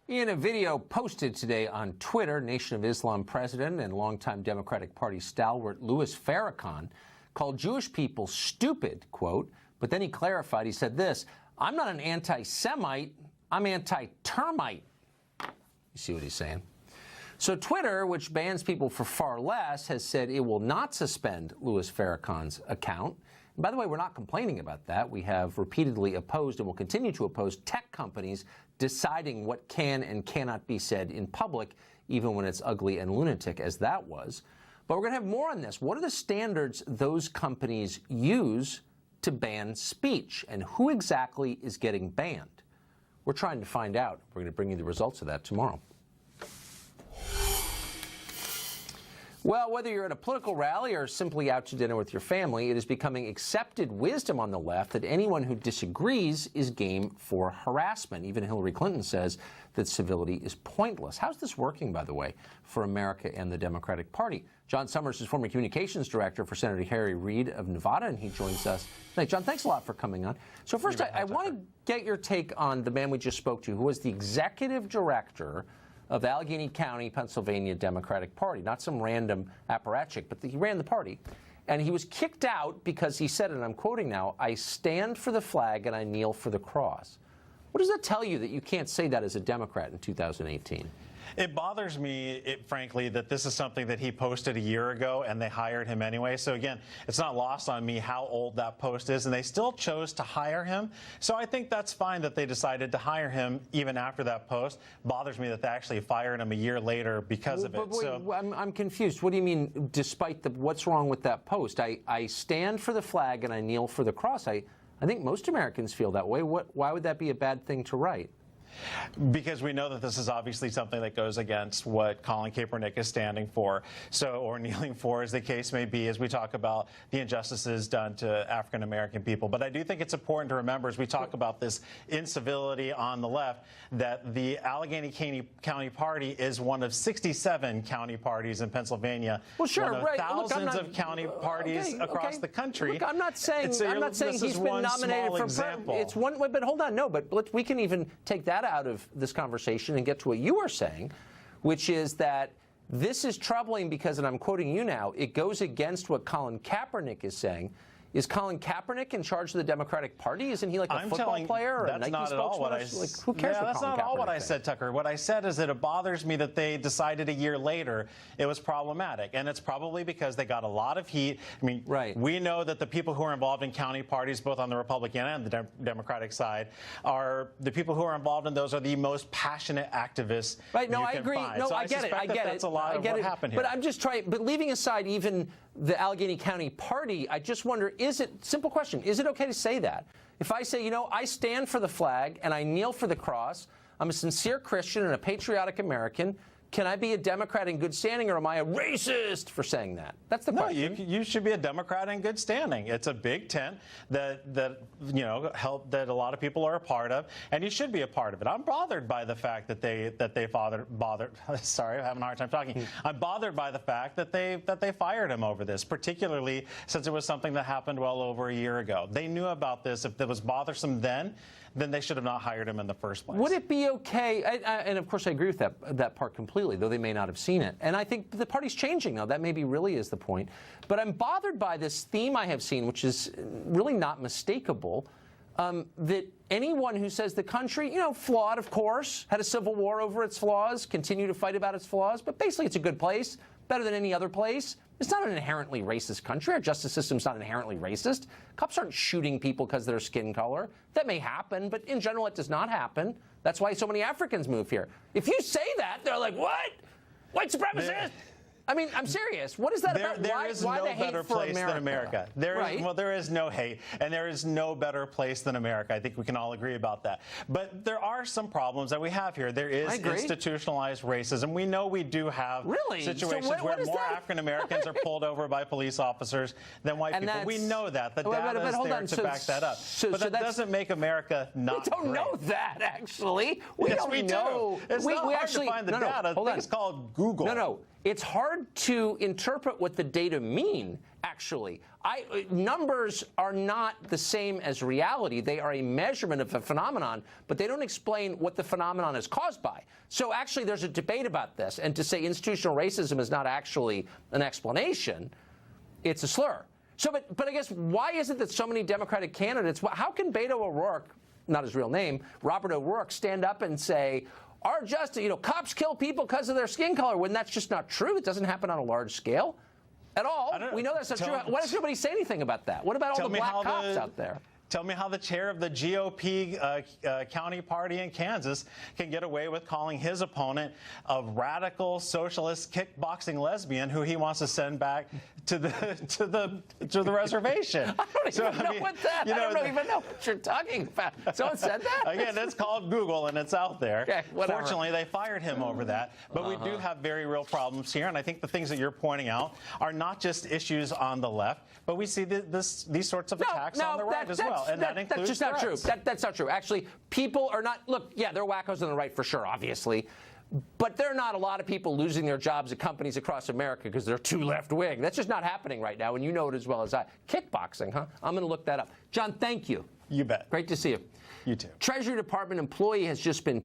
In a video posted today on Twitter, Nation of Islam president and longtime Democratic Party stalwart Louis Farrakhan called Jewish people stupid, quote, but then he clarified, he said this, "I'm not an anti-Semite, I'm anti-termite." You see what he's saying? So Twitter, which bans people for far less, has said it will not suspend Louis Farrakhan's account. And by the way, we're not complaining about that. We have repeatedly opposed and will continue to oppose tech companies deciding what can and cannot be said in public, even when it's ugly and lunatic, as that was. But we're going to have more on this. What are the standards those companies use to ban speech, and who exactly is getting banned? We're trying to find out. We're going to bring you the results of that tomorrow. Well, whether you're at a political rally or simply out to dinner with your family, it is becoming accepted wisdom on the left that anyone who disagrees is game for harassment. Even Hillary Clinton says that civility is pointless. How's this working, by the way, for America and the Democratic Party? John Summers is former communications director for Senator Harry Reid of Nevada, and he joins us tonight. John, thanks a lot for coming on. So first, I want to get your take on the man we just spoke to, who was the executive director of Allegheny County, Pennsylvania Democratic Party. Not some random apparatchik, but he ran the party. And he was kicked out because he said, and I'm quoting now, "I stand for the flag and I kneel for the cross." What does that tell you that you can't say that as a Democrat in 2018? It bothers me, frankly, that this is something that he posted a year ago and they hired him anyway. So, again, it's not lost on me how old that post is, and they still chose to hire him. So I think that's fine that they decided to hire him even after that post. Bothers me that they actually fired him a year later because of it. So I'm confused. What do you mean, despite what's wrong with that post? I stand for the flag and I kneel for the cross. I think most Americans feel that way. Why would that be a bad thing to write? Because we know that this is obviously something that goes against what Colin Kaepernick is standing for, or kneeling for, as the case may be, as we talk about the injustices done to African-American people. But I do think it's important to remember, as we talk about this incivility on the left, that the Allegheny County Party is one of 67 county parties in Pennsylvania. Well, sure, one of right. thousands of county parties across the country. Look, I'm not saying he's been nominated for example. It's one, but hold on, no, but we can even take that out of this conversation and get to what you are saying, which is that this is troubling because, and I'm quoting you now, it goes against what Colin Kaepernick is saying. Is Colin Kaepernick in charge of the Democratic Party? Isn't he like a football player or a Nike spokesman? Like, who cares? Yeah, that's not all what I said, Tucker. What I said is that it bothers me that they decided a year later it was problematic, and it's probably because they got a lot of heat. I mean, we know that the people who are involved in county parties, both on the Republican and the Democratic side, are the people who are involved in those are the most passionate activists. Right? No, you I can agree. find. No, so I get it. I get it. That's a lot of what happened here. But I'm just trying. But leaving aside even the Allegheny County Party, I just wonder, simple question, is it okay to say that? If I say, I stand for the flag and I kneel for the cross, I'm a sincere Christian and a patriotic American, can I be a Democrat in good standing, or am I a racist for saying that? That's the question. No, you should be a Democrat in good standing. It's a big tent that help that a lot of people are a part of, and you should be a part of it. I'm bothered by the fact that they bothered. Sorry, I'm having a hard time talking. I'm bothered by the fact that they fired him over this, particularly since it was something that happened well over a year ago. They knew about this. If it was bothersome then they should have not hired him in the first place. Would it be okay, and of course I agree with that part completely, though they may not have seen it, and I think the party's changing now, that maybe really is the point, but I'm bothered by this theme I have seen, which is really not mistakable, that anyone who says the country, flawed of course, had a civil war over its flaws, continue to fight about its flaws, but basically it's a good place, better than any other place. It's not an inherently racist country. Our justice system's not inherently racist. Cops aren't shooting people because of their skin color. That may happen, but in general it does not happen. That's why so many Africans move here. If you say that, they're like, what? White supremacist? I mean, I'm serious. What is that about? There is no better place than America. There is no hate, and there is no better place than America. I think we can all agree about that. But there are some problems that we have here. There is institutionalized racism. We know we do have situations where more African Americans are pulled over by police officers than white people. We know that. The data is there to back that up. But that doesn't make America not great. We don't know that, actually. Yes, we do. It's not hard to find the data. It's called Google. No. It's hard hard to interpret what the data mean, actually. Numbers are not the same as reality. They are a measurement of a phenomenon, but they don't explain what the phenomenon is caused by. So actually, there's a debate about this. And to say institutional racism is not actually an explanation, it's a slur. So, but I guess, why is it that so many Democratic candidates, how can Beto O'Rourke, not his real name, Robert O'Rourke, stand up and say, our justice, cops kill people because of their skin color, when that's just not true? It doesn't happen on a large scale at all. We know that's not true. Why does nobody say anything about that? What about all the black cops out there? Tell me how the chair of the GOP county party in Kansas can get away with calling his opponent a radical socialist kickboxing lesbian who he wants to send back to the reservation. I don't even know what that. I don't even know what you're talking about. Someone said that? Again, it's called Google and it's out there. Okay, whatever. Fortunately, they fired him over that. But we do have very real problems here, and I think the things that you're pointing out are not just issues on the left, but we see these sorts of attacks on the right as well. And that includes that's just not threats. true. That's not true. Actually, people are not. Look, yeah, there are wackos on the right for sure, obviously. But there are not a lot of people losing their jobs at companies across America because they're too left-wing. That's just not happening right now, and you know it as well as I. Kickboxing, huh? I'm going to look that up. John, thank you. You bet. Great to see you. You too. Treasury Department employee has just been